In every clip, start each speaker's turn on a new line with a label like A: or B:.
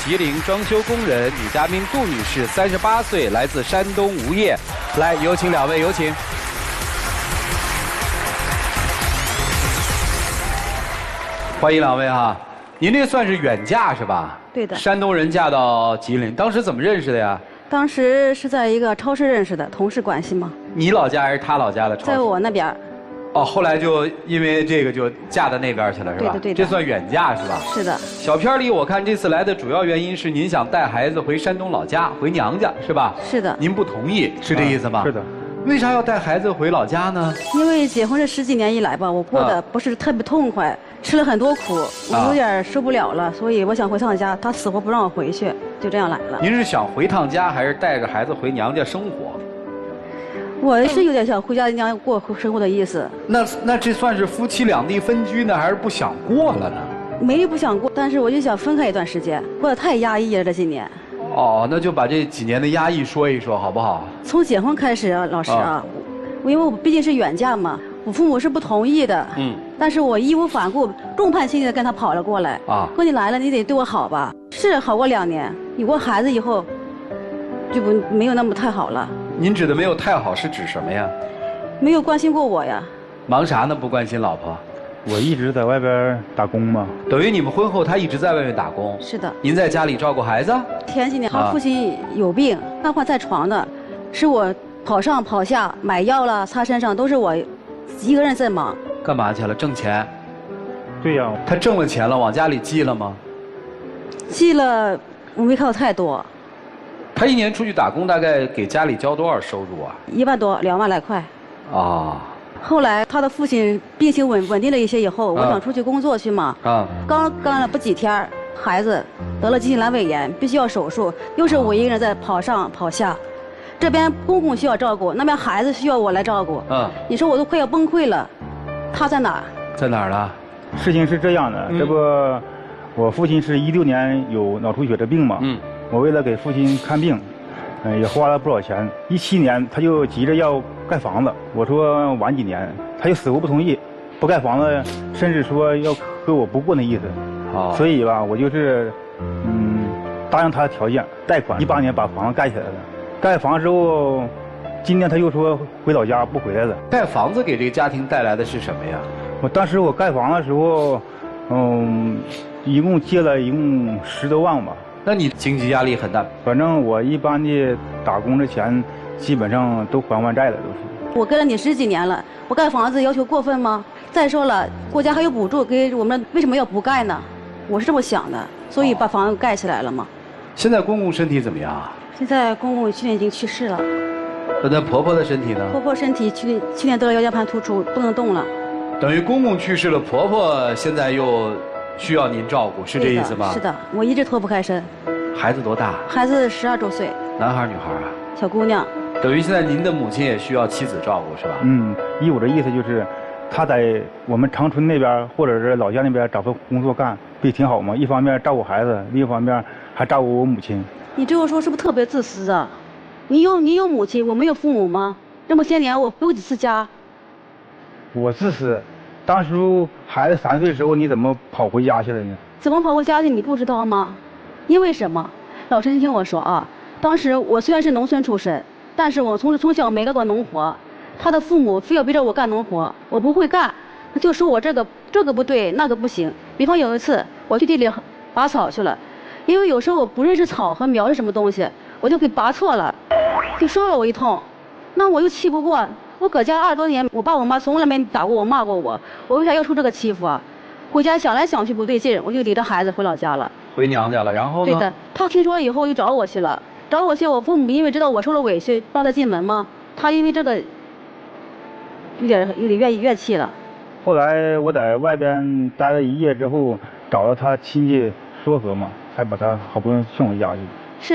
A: 吉林装修工人，女嘉宾杜女士，38岁，来自山东无业。来，有请两位，有请。欢迎两位哈，您这算是远嫁是吧？
B: 对的。
A: 山东人嫁到吉林，当时怎么认识的呀？
B: 当时是在一个超市认识的，同事关系嘛。
A: 你老家还是他老家的超市？
B: 在我那边。
A: 哦，后来就因为这个就嫁到那边去了，是吧？
B: 对的，对的。
A: 这算远嫁是吧？
B: 是的。
A: 小片里我看这次来的主要原因是您想带孩子回山东老家，回娘家是吧？
B: 是的。
A: 您不同意，是这意思吗？
C: 是的。
A: 为啥要带孩子回老家呢？
B: 因为结婚这10几年以来吧，我过得不是特别痛快，吃了很多苦，我有点受不了了，所以我想回趟家，他死活不让我回去，就这样来了。
A: 您是想回趟家，还是带着孩子回娘家生活？
B: 我是有点想回家娘过生活的意思。
A: 那这算是夫妻两地分居呢，还是不想过了呢？
B: 没不想过，但是我就想分开一段时间，过得太压抑了这几年。
A: 哦，那就把这几年的压抑说一说，好不好？
B: 从结婚开始啊，老师啊，因为我毕竟是远嫁嘛，我父母是不同意的。但是我义无反顾、众叛亲离的跟他跑了过来。说你来了，你得对我好吧？是好过2年，有过孩子以后，就没有那么太好了。
A: 您指的没有太好是指什么呀？
B: 没有关心过我呀。
A: 忙啥呢？不关心老婆？
C: 我一直在外边打工嘛。
A: 等于你们婚后他一直在外面打工？
B: 是的。
A: 您在家里照顾孩子？
B: 前几年他父亲有病，瘫痪在床的，是我跑上跑下买药了、擦身上，都是我一个人在忙。
A: 干嘛去了？挣钱？
C: 对呀。
A: 他挣了钱了，往家里寄了吗？
B: 寄了，我没看到太多。
A: 他一年出去打工，大概给家里交多少收入啊
B: ？1万多，2万来块。后来他的父亲病情稳定了一些以后，我想出去工作去嘛。刚干了不几天，孩子得了急性阑尾炎，必须要手术，又是我一个人在跑上跑下。这边公公需要照顾，那边孩子需要我来照顾。你说我都快要崩溃了。他在哪儿？
A: 在哪儿了？
C: 事情是这样的，这不，我父亲是16年有脑出血的病嘛。我为了给父亲看病，也花了不少钱。17年他就急着要盖房子，我说晚几年，他就死活不同意，不盖房子，甚至说要和我不过那意思。所以吧，我就是答应他的条件，贷款18年把房子盖起来了。盖房之后，今年他又说回老家不回来了。
A: 盖房子给这个家庭带来的是什么呀？
C: 当时我盖房的时候，一共借了10多万吧。
A: 那你经济压力很大。
C: 反正我一般的打工的钱，基本上都还完债了，都是。
B: 我跟了你10几年了，我盖房子要求过分吗？再说了，国家还有补助给我们，为什么要不盖呢？我是这么想的，所以把房子盖起来了嘛。
A: 现在公公身体怎么样啊？
B: 现在公公去年已经去世了。
A: 那婆婆的身体呢？婆
B: 婆身体去年得了腰间盘突出，不能动了。
A: 等于公公去世了，婆婆现在又需要您照顾，是这意思吗？
B: 是的，我一直脱不开身。
A: 孩子多大？
B: 孩子12周岁。
A: 男孩女孩啊？
B: 小姑娘。
A: 等于现在您的母亲也需要妻子照顾，是吧？
C: 依我的意思就是，他在我们长春那边或者是老家那边找份工作干，不也挺好吗？一方面照顾孩子，另一方面还照顾我母亲。
B: 你这么说是不是特别自私啊？你有母亲，我没有父母吗？这么些年我回过几次家。
C: 我自私，当时孩子3岁的时候，你怎么跑回家去了呢？
B: 怎么跑回家去？你不知道吗？因为什么？老师，你听我说啊，当时我虽然是农村出身，但是我从小没干过农活，他的父母非要逼着我干农活，我不会干，他就说我这个不对，那个不行。比方有一次我去地里拔草去了，因为有时候我不认识草和苗是什么东西，我就给拔错了，就说了我一通，那我又气不过。我搁家20多年，我爸我妈从来没打过我骂过我，我为啥要受这个欺负啊？回家想来想去不对劲，我就领着孩子回老家了，
A: 回娘家了。然后呢？
B: 对的，他听说以后又找我去了，我父母因为知道我受了委屈，让他进门嘛，他因为这个有点怨气了。
C: 后来我在外边待了1夜之后，找到他亲戚说和嘛，才把他好不容易送回家去。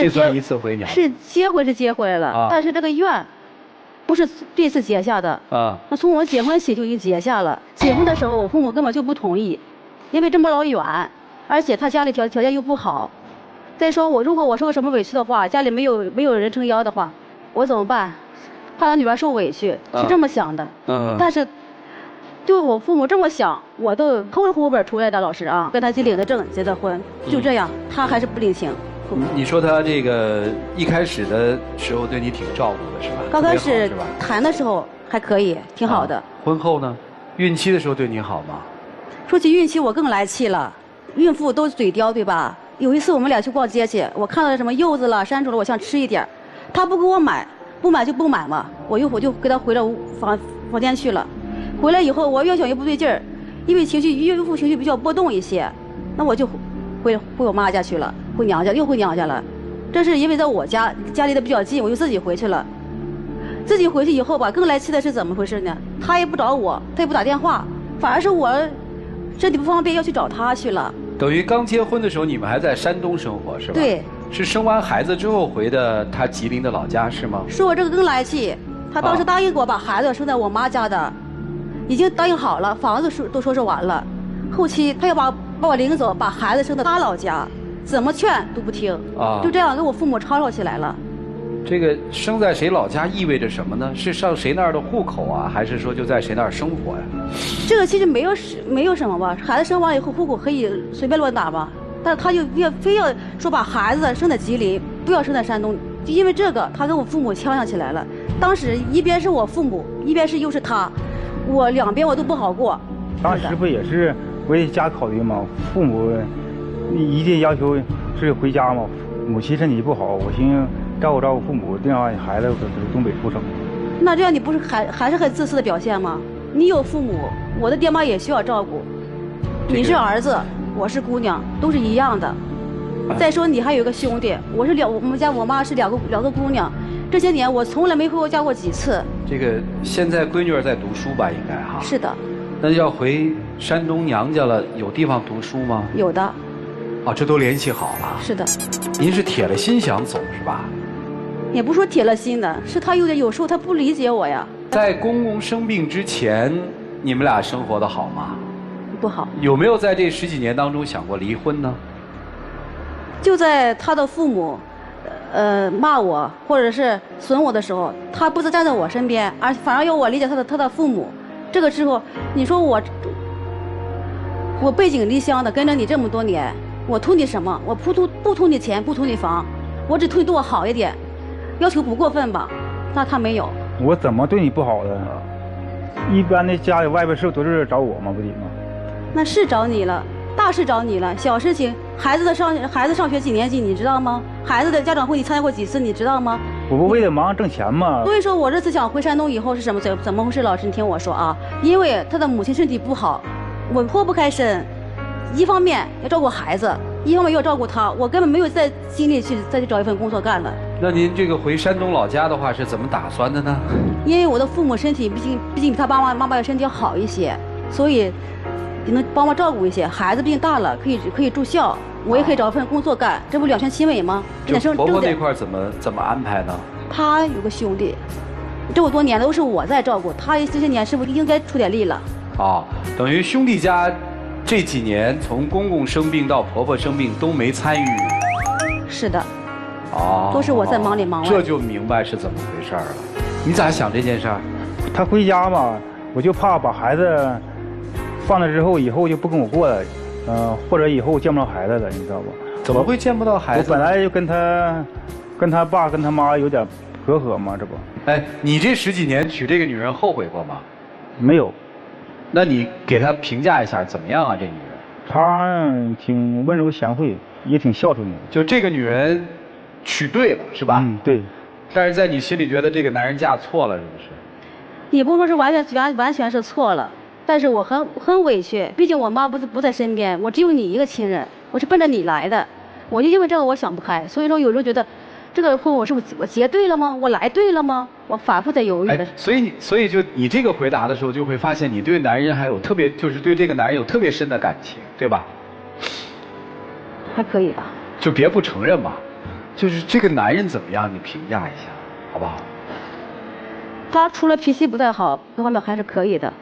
A: 这算一次回娘。
B: 是接回来了，但是这个怨不是这次结下的那从我结婚起就已经结下了。结婚的时候我父母根本就不同意，因为这么老远，而且他家里条件又不好。再说如果我受个什么委屈的话，家里没有人撑腰的话，我怎么办？怕他女儿受委屈，是这么想的。但是就我父母这么想，我都头户口本出来的，老师啊，跟他去领的证，结的婚，就这样，他还是不领情。
A: 你说他这个一开始的时候对你挺照顾的是吧？
B: 刚开始谈的时候还可以，挺好的。
A: 婚后呢？孕期的时候对你好吗？
B: 说起孕期，我更来气了。孕妇都嘴刁，对吧？有一次我们俩去逛街去，我看到什么柚子了、山竹了，我想吃一点，他不给我买，不买就不买嘛。我就给他回了房间去了。回来以后，我越想越不对劲儿，因为孕妇情绪比较波动一些，那我就回我妈家去了，回娘家又回娘家了。这是因为在我家离得比较近，我就自己回去了。自己回去以后吧，更来气的是怎么回事呢？他也不找我，他也不打电话，反而是我身体不方便要去找他去了。
A: 等于刚结婚的时候你们还在山东生活是吧？
B: 对。
A: 是生完孩子之后回的他吉林的老家是吗？
B: 说我这个更来气，他当时答应我把孩子生在我妈家的，已经答应好了，房子都收拾完了，后期他要把我领走，把孩子生到他老家，怎么劝都不听，就这样跟我父母吵起来了。
A: 这个生在谁老家意味着什么呢？是上谁那儿的户口啊，还是说就在谁那儿生活呀？
B: 这个其实没有什么吧，孩子生完以后户口可以随便乱打吧，但是他就非要说把孩子生在吉林，不要生在山东，就因为这个他跟我父母呛上起来了。当时一边是我父母，一边又是他，我两边我都不好过。
C: 当时不也是为家考虑嘛，父母一定要求是回家嘛，母亲身体不好，我寻照顾父母，另外孩子搁东北出生。
B: 那这样你不是还是很自私的表现吗？你有父母，我的爹妈也需要照顾。你是儿子，我是姑娘，都是一样的。再说你还有个兄弟，我们家我妈是两个姑娘，这些年我从来没回过家过几次。
A: 这个现在闺女儿在读书吧，应该哈。
B: 是的。
A: 那要回山东娘家了，有地方读书吗？
B: 有的。
A: 哦，这都联系好了。
B: 是的。
A: 您是铁了心想走是吧？
B: 也不说铁了心的，是他有时候他不理解我呀。
A: 在公公生病之前，你们俩生活的好吗？
B: 不好。
A: 有没有在这10几年当中想过离婚呢？
B: 就在他的父母，骂我或者是损我的时候，他不是站在我身边，反而要我理解他的父母。这个时候，你说我背井离乡的跟着你这么多年，我图你什么？我不图你钱，不图你房，我只图你对我好一点，要求不过分吧？那他没有。
C: 我怎么对你不好的？一般的家里外边事都是找我吗？不得吗？
B: 那是找你了，大事找你了，小事情，孩子上学几年级你知道吗？孩子的家长会你参加过几次你知道吗？
C: 我不为了忙挣钱吗？
B: 所以说我这次想回山东以后是怎么回事？老师你听我说啊，因为他的母亲身体不好，我脱不开身，一方面要照顾孩子，一方面要照顾他，我根本没有再精力再去找一份工作干了。
A: 那您这个回山东老家的话是怎么打算的呢？
B: 因为我的父母身体毕竟比他妈妈的身体要好一些，所以你能帮忙照顾一些。孩子毕竟大了，可以住校，我也可以找一份工作干，这不两全其美吗？
A: 就婆婆那块怎么安排呢？
B: 他有个兄弟，这么多年都是我在照顾他，这些年是不是应该出点力了？
A: 哦，等于兄弟家这几年从公公生病到婆婆生病都没参与。
B: 是的。
A: 哦。
B: 都是我在忙里忙外。
A: 这就明白是怎么回事了。你咋想这件事儿？
C: 他回家嘛，我就怕把孩子放了之后，以后就不跟我过了，或者以后见不着孩子了，你知道不？
A: 怎么会见不到孩子？
C: 我本来就跟他爸跟他妈有点隔阂嘛，这不。
A: 哎，你这10几年娶这个女人后悔过吗？
C: 没有。
A: 那你给她评价一下怎么样啊？这女人？
C: 她挺温柔贤惠，也挺孝顺的。
A: 就这个女人娶对了是吧？
C: 嗯，对。
A: 但是在你心里觉得这个男人嫁错了是不是？
B: 也不说是完全是错了，但是我很委屈，毕竟我妈不在身边，我只有你一个亲人，我是奔着你来的，我就因为这个我想不开，所以说有时候觉得这个婚我是我结对了吗？我来对了吗？我反复在犹豫的。
A: 所以就你这个回答的时候，就会发现你对男人还有就是对这个男人有特别深的感情，对吧？
B: 还可以吧。
A: 就别不承认嘛。就是这个男人怎么样？你评价一下，好不好？
B: 他除了脾气不太好，各方面还是可以的。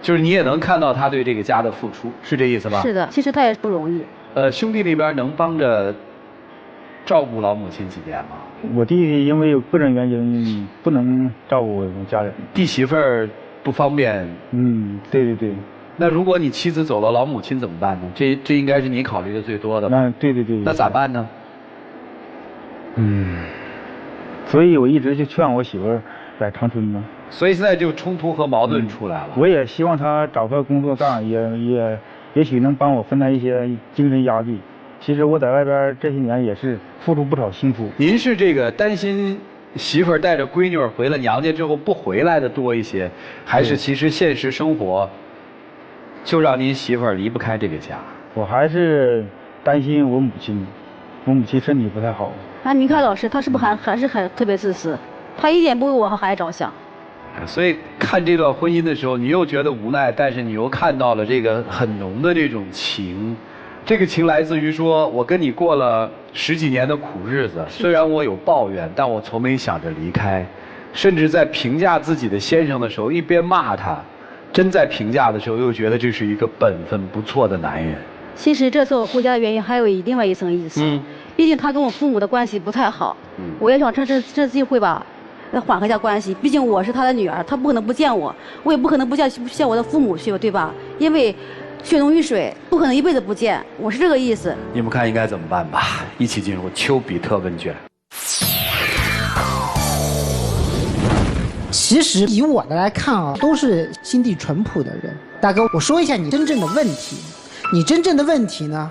A: 就是你也能看到他对这个家的付出，是这意思吧？
B: 是的，其实他也不容易。
A: 兄弟那边能帮着照顾老母亲几年吗？
C: 我弟弟因为有个人原因不能照顾家人。
A: 弟媳妇儿不方便。
C: 对对对。
A: 那如果你妻子走了，老母亲怎么办呢？这应该是你考虑的最多的。
C: 对对对。
A: 那咋办呢？
C: 所以我一直就劝我媳妇儿在长春嘛。
A: 所以现在就冲突和矛盾出来了。
C: 我也希望她找份工作干，也许能帮我分担一些精神压力。其实我在外边这些年也是付出不少辛苦。
A: 您是这个担心媳妇儿带着闺女儿回了娘家之后不回来的多一些，还是其实现实生活就让您媳妇儿离不开这个家？
C: 我还是担心我母亲身体不太好。
B: 你看老师，他是不是还是很特别自私？他一点不为我和孩子着想。
A: 所以看这段婚姻的时候，你又觉得无奈，但是你又看到了这个很浓的这种情。这个情来自于说，我跟你过了10几年的苦日子，虽然我有抱怨，但我从没想着离开。甚至在评价自己的先生的时候，一边骂他，真在评价的时候又觉得这是一个本分不错的男人。
B: 其实这次我回家的原因还有另外一层意思。毕竟他跟我父母的关系不太好。我也想趁这机会吧，缓和一下关系。毕竟我是他的女儿，他不可能不见我，我也不可能不见我的父母去，对吧？因为血浓于水，不可能一辈子不见，我是这个意思。
A: 你们看应该怎么办吧？一起进入丘比特问卷。
D: 其实以我的来看啊，都是心地淳朴的人。大哥，我说一下你真正的问题。你真正的问题呢，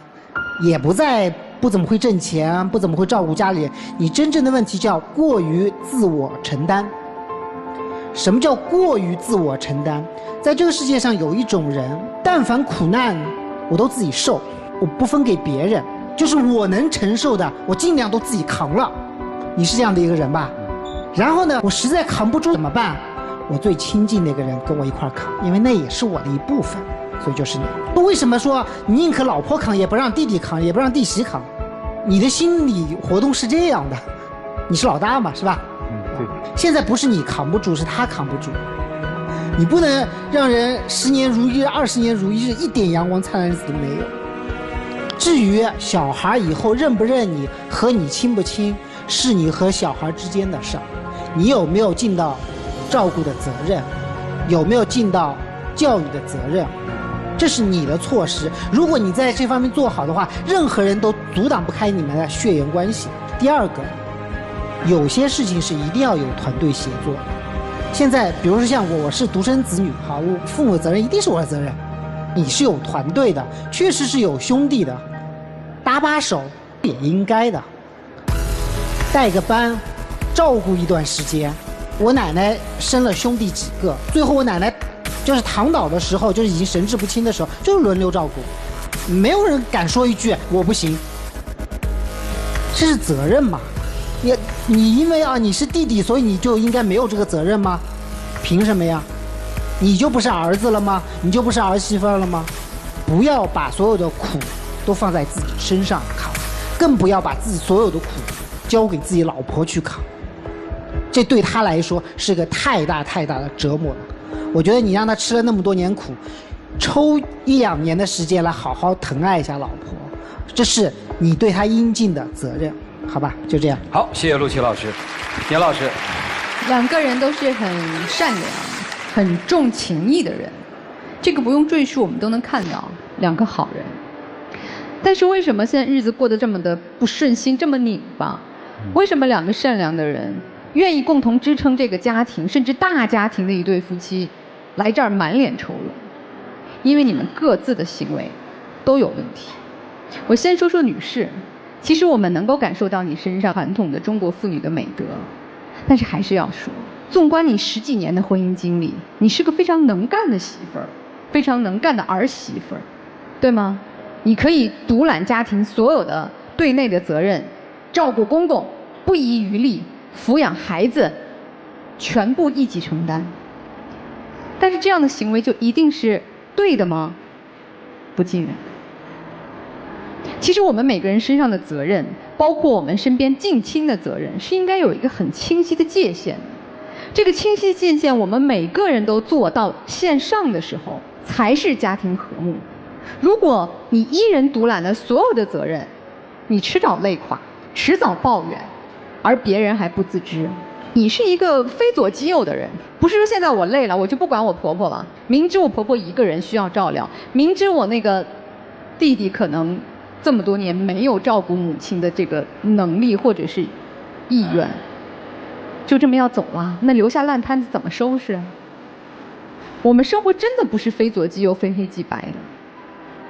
D: 也不在不怎么会挣钱，不怎么会照顾家里人。你真正的问题叫过于自我承担。什么叫过于自我承担？在这个世界上有一种人，但凡苦难我都自己受，我不分给别人，就是我能承受的我尽量都自己扛了。你是这样的一个人吧？然后呢，我实在扛不住怎么办？我最亲近那个人跟我一块扛，因为那也是我的一部分，所以就是你。为什么说你宁可老婆扛也不让弟弟扛，也不让弟媳扛？你的心理活动是这样的，你是老大嘛，是吧？
C: 对。
D: 现在不是你扛不住，是他扛不住。你不能让人10年如一日、20年如一日，一点阳光灿烂日子都没有。至于小孩以后认不认你，和你亲不亲，是你和小孩之间的事儿。你有没有尽到照顾的责任，有没有尽到教育的责任，这是你的措施。如果你在这方面做好的话，任何人都阻挡不开你们的血缘关系。第二个，有些事情是一定要有团队协作。现在比如说像我是独生子女，好，我父母的责任一定是我的责任。你是有团队的，确实是有兄弟的，搭把手也应该的。带个班，照顾一段时间。我奶奶生了兄弟几个，最后我奶奶就是躺倒的时候，就是已经神志不清的时候，就是轮流照顾，没有人敢说一句我不行。这是责任嘛？你因为你是弟弟，所以你就应该没有这个责任吗？凭什么呀？你就不是儿子了吗？你就不是儿媳妇了吗？不要把所有的苦都放在自己身上扛，更不要把自己所有的苦交给自己老婆去扛。这对他来说是个太大的折磨了。我觉得你让他吃了那么多年苦，抽1、2年的时间来好好疼爱一下老婆，这是你对他应尽的责任，好吧？就这样。
A: 好，谢谢陆琪老师。年老师，
E: 两个人都是很善良、很重情义的人，这个不用赘述，我们都能看到，两个好人。但是为什么现在日子过得这么的不顺心，这么拧巴？为什么两个善良的人愿意共同支撑这个家庭，甚至大家庭的一对夫妻，来这儿满脸愁容？因为你们各自的行为都有问题。我先说说女士，其实我们能够感受到你身上传统的中国妇女的美德，但是还是要说，纵观你10几年的婚姻经历，你是个非常能干的媳妇儿，非常能干的儿媳妇儿，对吗？你可以独揽家庭所有的对内的责任，照顾公公，不遗余力，抚养孩子，全部一起承担。但是这样的行为就一定是对的吗？不尽然。其实我们每个人身上的责任，包括我们身边近亲的责任，是应该有一个很清晰的界限的。这个清晰界限，我们每个人都做到线上的时候，才是家庭和睦。如果你一人独揽了所有的责任，你迟早累垮，迟早抱怨，而别人还不自知。你是一个非左即右的人，不是说现在我累了我就不管我婆婆了，明知我婆婆一个人需要照料，明知我那个弟弟可能这么多年没有照顾母亲的这个能力或者是意愿，就这么要走了，那留下烂摊子怎么收拾啊？我们生活真的不是非左即右非黑即白的，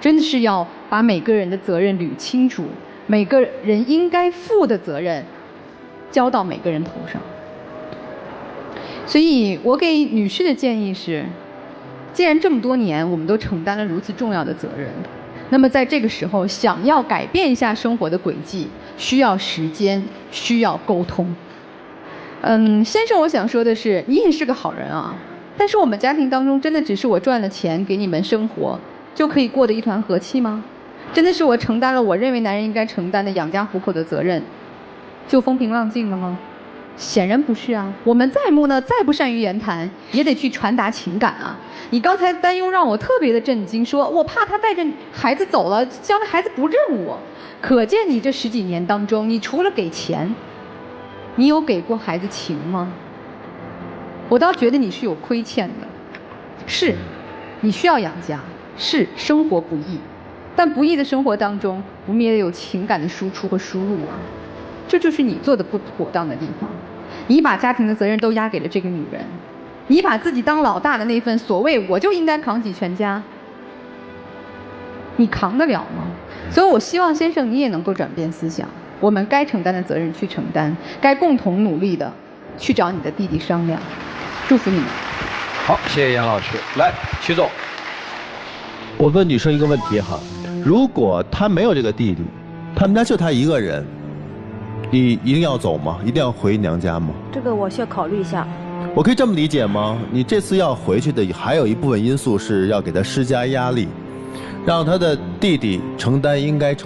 E: 真的是要把每个人的责任捋清楚，每个人应该负的责任交到每个人头上。所以我给女士的建议是，既然这么多年我们都承担了如此重要的责任，那么在这个时候想要改变一下生活的轨迹，需要时间，需要沟通。先生，我想说的是，你也是个好人啊，但是我们家庭当中真的只是我赚了钱给你们生活就可以过得一团和气吗？真的是我承担了我认为男人应该承担的养家糊口的责任就风平浪静了吗？显然不是啊，我们再不善于言谈，也得去传达情感啊。你刚才担忧让我特别的震惊，说我怕他带着孩子走了，将来孩子不认我。可见你这10几年当中，你除了给钱，你有给过孩子情吗？我倒觉得你是有亏欠的。是，你需要养家，是生活不易，但不易的生活当中，我们也有情感的输出和输入啊。这就是你做的不妥当的地方，你把家庭的责任都压给了这个女人，你把自己当老大的那份所谓我就应该扛起全家，你扛得了吗？所以我希望先生你也能够转变思想，我们该承担的责任去承担，该共同努力的去找你的弟弟商量。祝福你们。
A: 好，谢谢杨老师。来，徐总，
F: 我问女生一个问题哈，如果他没有这个弟弟，他们家就他一个人，你一定要走吗？一定要回娘家吗？
B: 这个我需要考虑一下。
F: 我可以这么理解吗？你这次要回去的还有一部分因素是要给他施加压力，让他的弟弟承担应该承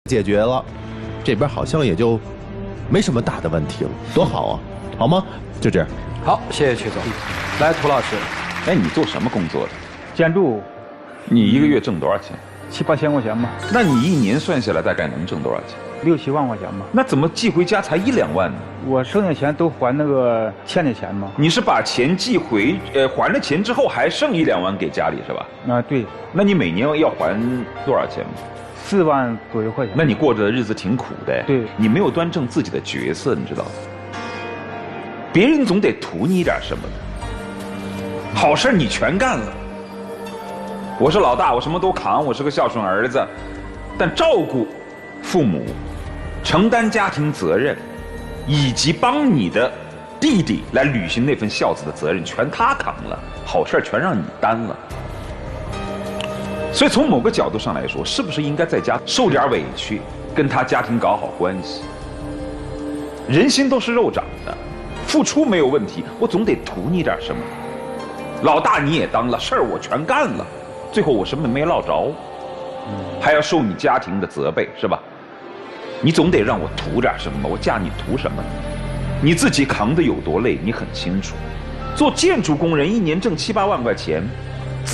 F: 解决了，这边好像也就没什么大的问题了，多好啊，好吗？就这样。
A: 好，谢谢曲总。来，涂老师，
G: 哎，你做什么工作的？
C: 建筑
G: 你一个月挣多少钱
C: ？7、8千块钱吧。
G: 那你一年算下来大概能挣多少钱
C: ？6、7万块钱吧。
G: 那怎么寄回家才1、2万呢？
C: 我剩下钱都还那个欠的钱嘛。
G: 你是把钱寄回，还了钱之后还剩1、2万给家里是吧？
C: 啊，对。
G: 那你每年要还多少钱
C: ？4万左右块钱。
G: 那你过着的日子挺苦的。
C: 对。
G: 你没有端正自己的角色，你知道吗？别人总得图你一点什么的。好事你全干了。我是老大，我什么都扛，我是个孝顺儿子，但照顾父母、承担家庭责任，以及帮你的弟弟来履行那份孝子的责任，全他扛了，好事全让你担了。所以从某个角度上来说，是不是应该在家受点委屈，跟他家庭搞好关系？人心都是肉长的，付出没有问题，我总得图你点什么。老大你也当了，事儿我全干了，最后我什么没落着，还要受你家庭的责备，是吧？你总得让我图点什么，我嫁你图什么呢？你自己扛得有多累，你很清楚。做建筑工人一年挣7、8万块钱，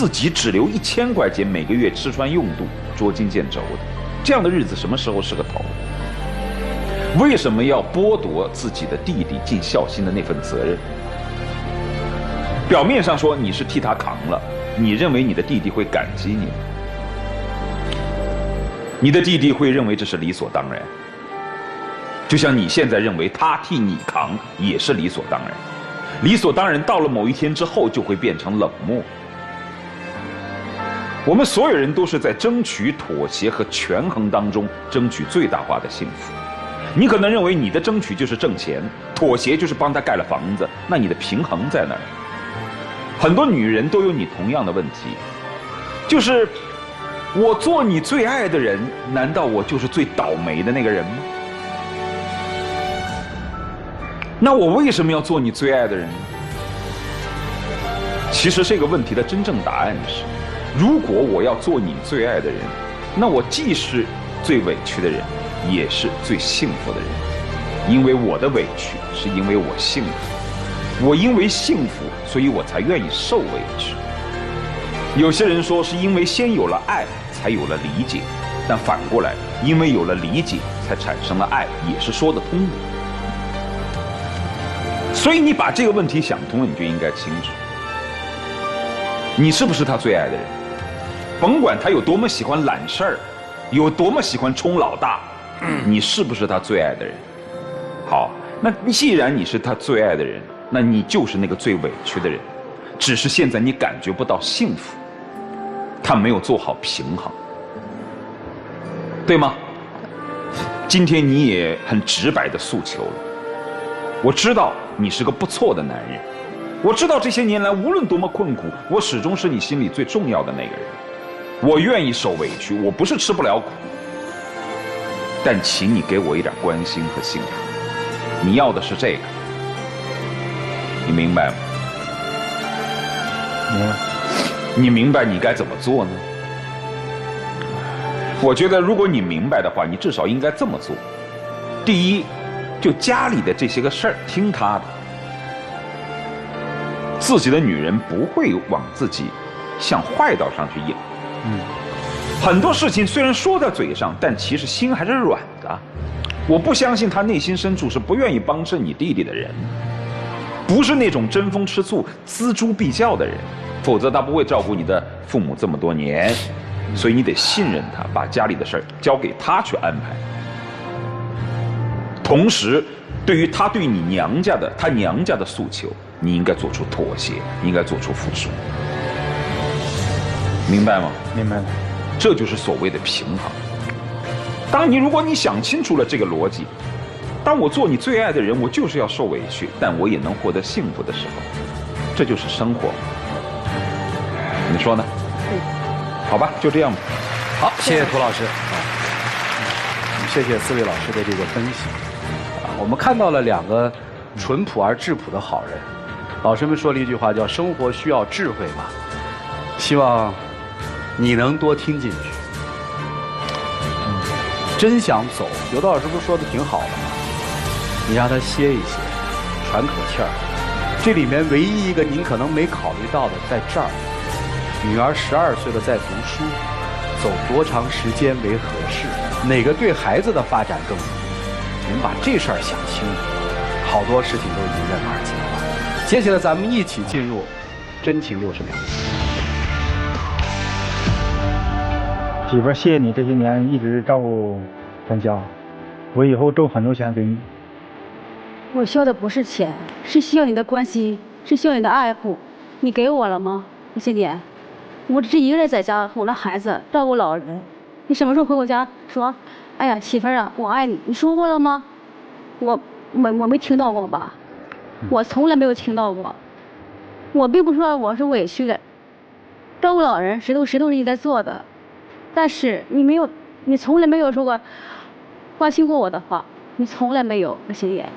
G: 自己只留1000块钱每个月吃穿用度、捉襟见肘的，这样的日子什么时候是个头？为什么要剥夺自己的弟弟尽孝心的那份责任？表面上说你是替他扛了，你认为你的弟弟会感激你，你的弟弟会认为这是理所当然，就像你现在认为他替你扛也是理所当然，理所当然到了某一天之后就会变成冷漠。我们所有人都是在争取妥协和权衡当中争取最大化的幸福。你可能认为你的争取就是挣钱，妥协就是帮他盖了房子，那你的平衡在哪儿？很多女人都有你同样的问题，就是我做你最爱的人，难道我就是最倒霉的那个人吗？那我为什么要做你最爱的人呢？其实这个问题的真正答案是，如果我要做你最爱的人，那我既是最委屈的人，也是最幸福的人。因为我的委屈是因为我幸福，我因为幸福，所以我才愿意受委屈。有些人说是因为先有了爱才有了理解，但反过来，因为有了理解才产生了爱，也是说得通的。所以你把这个问题想通了，你就应该清楚，你是不是他最爱的人？甭管他有多么喜欢揽事儿，有多么喜欢冲老大，你是不是他最爱的人？好，那既然你是他最爱的人，那你就是那个最委屈的人，只是现在你感觉不到幸福，他没有做好平衡，对吗？今天你也很直白的诉求了，我知道你是个不错的男人，我知道这些年来无论多么困苦，我始终是你心里最重要的那个人，我愿意受委屈，我不是吃不了苦，但请你给我一点关心和幸福，你要的是这个，你明白吗？
C: 明白。
G: 你明白你该怎么做呢？我觉得如果你明白的话，你至少应该这么做。第一，就家里的这些个事儿听他的，自己的女人不会往自己向坏道上去引。很多事情虽然说在嘴上，但其实心还是软的。我不相信他内心深处是不愿意帮衬你弟弟的人，不是那种争风吃醋、锱铢必较的人，否则他不会照顾你的父母这么多年。所以你得信任他，把家里的事儿交给他去安排。同时，对于他对你娘家的他娘家的诉求，你应该做出妥协，你应该做出付出，明白吗？
C: 明白了。
G: 这就是所谓的平衡。当你如果你想清楚了这个逻辑，当我做你最爱的人，我就是要受委屈，但我也能获得幸福的时候，这就是生活。你说呢？好吧，就这样吧。
A: 好，谢谢涂老师。谢谢4位老师的这个分析。我们看到了2个淳朴而质朴的好人。老师们说了一句话，叫“生活需要智慧”嘛。希望你能多听进去。真想走，刘道老师不是说的挺好的吗？你让他歇一歇，喘口气儿。这里面唯一一个您可能没考虑到的，在这儿，女儿12岁了在读书，走多长时间为合适？哪个对孩子的发展更有利？您把这事儿想清楚，好多事情都迎刃而解了。接下来咱们一起进入真情60秒。
C: 媳妇儿，谢谢你这些年一直照顾咱家，我以后挣很多钱给你。
B: 我需要的不是钱，是需要你的关心，是需要你的爱护。你给我了吗？这些年，我只是一个人在家哄着孩子，照顾老人。你什么时候回我家说，哎呀，媳妇儿啊，我爱你？你说过了吗？我没听到过吧？我从来没有听到过。我并不说我是委屈的，照顾老人谁都是你在做的，但是你从来没有说过关心过我的话，你从来没有，心妍。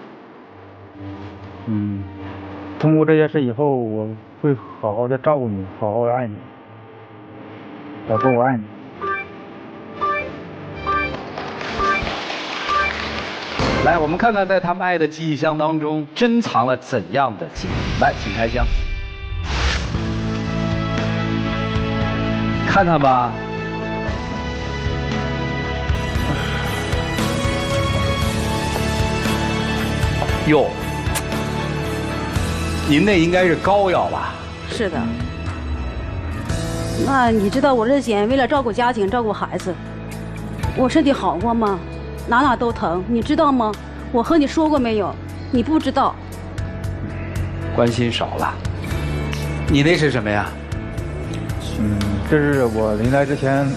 C: 通过这件事以后，我会好好的照顾你，好好的爱你，老公，我爱你。
A: 来，我们看看在他们爱的记忆箱当中珍藏了怎样的记忆。来，请开箱。看看吧。哟，您那应该是膏药吧？
B: 是的。那你知道我日前为了照顾家庭、照顾孩子，我身体好过吗？哪哪都疼，你知道吗？我和你说过没有？你不知道。
A: 关心少了。你那是什么呀？
C: 这是我临来之前，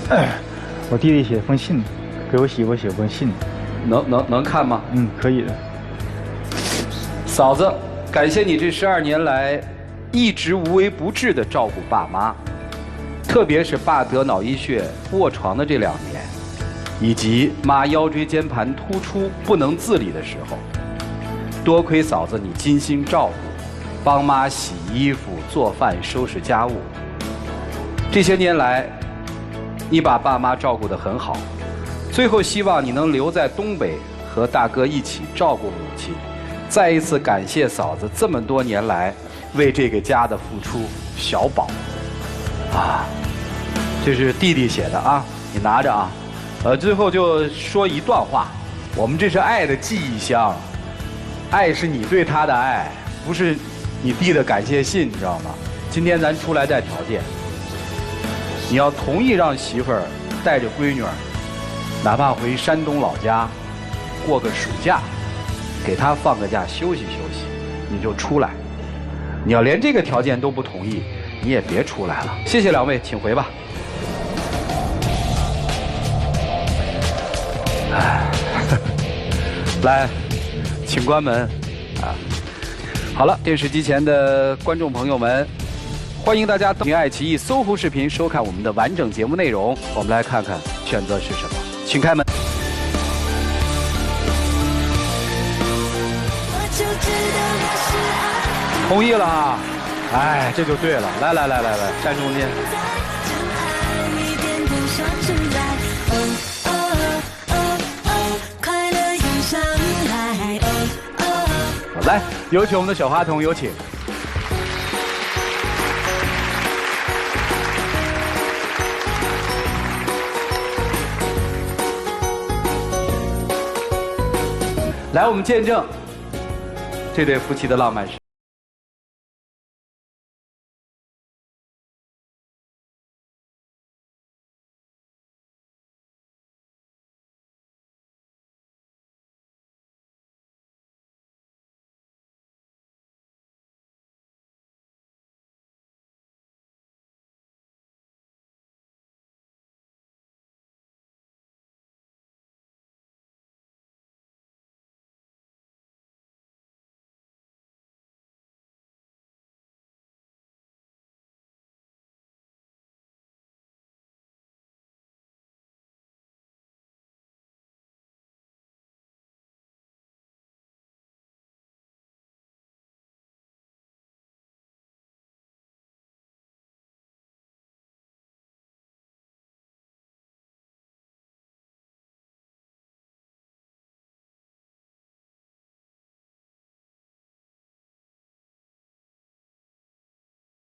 C: 我弟弟写封信，给我媳妇写封信。
A: 能看吗？
C: 可以的。
A: 嫂子，感谢你这12年来一直无微不至的照顾爸妈，特别是爸得脑溢血卧床的这2年，以及妈腰椎间盘突出不能自理的时候，多亏嫂子你精心照顾，帮妈洗衣服、做饭、收拾家务。这些年来，你把爸妈照顾得很好，最后希望你能留在东北和大哥一起照顾母亲。再一次感谢嫂子这么多年来为这个家的付出，小宝。这是弟弟写的啊，你拿着啊。最后就说一段话，我们这是爱的记忆箱，爱是你对他的爱，不是你弟的感谢信，你知道吗？今天咱出来带条件，你要同意让媳妇儿带着闺女儿，哪怕回山东老家过个暑假，给她放个假休息休息，你就出来。你要连这个条件都不同意，你也别出来了。谢谢2位，请回吧。来，请关门。好了，电视机前的观众朋友们，欢迎大家登录爱奇艺搜狐视频收看我们的完整节目内容。我们来看看选择是什么，请开门。同意了啊！哎，这就对了。来，站中间。好，来，有请我们的小花童，有请。来，我们见证这对夫妻的浪漫时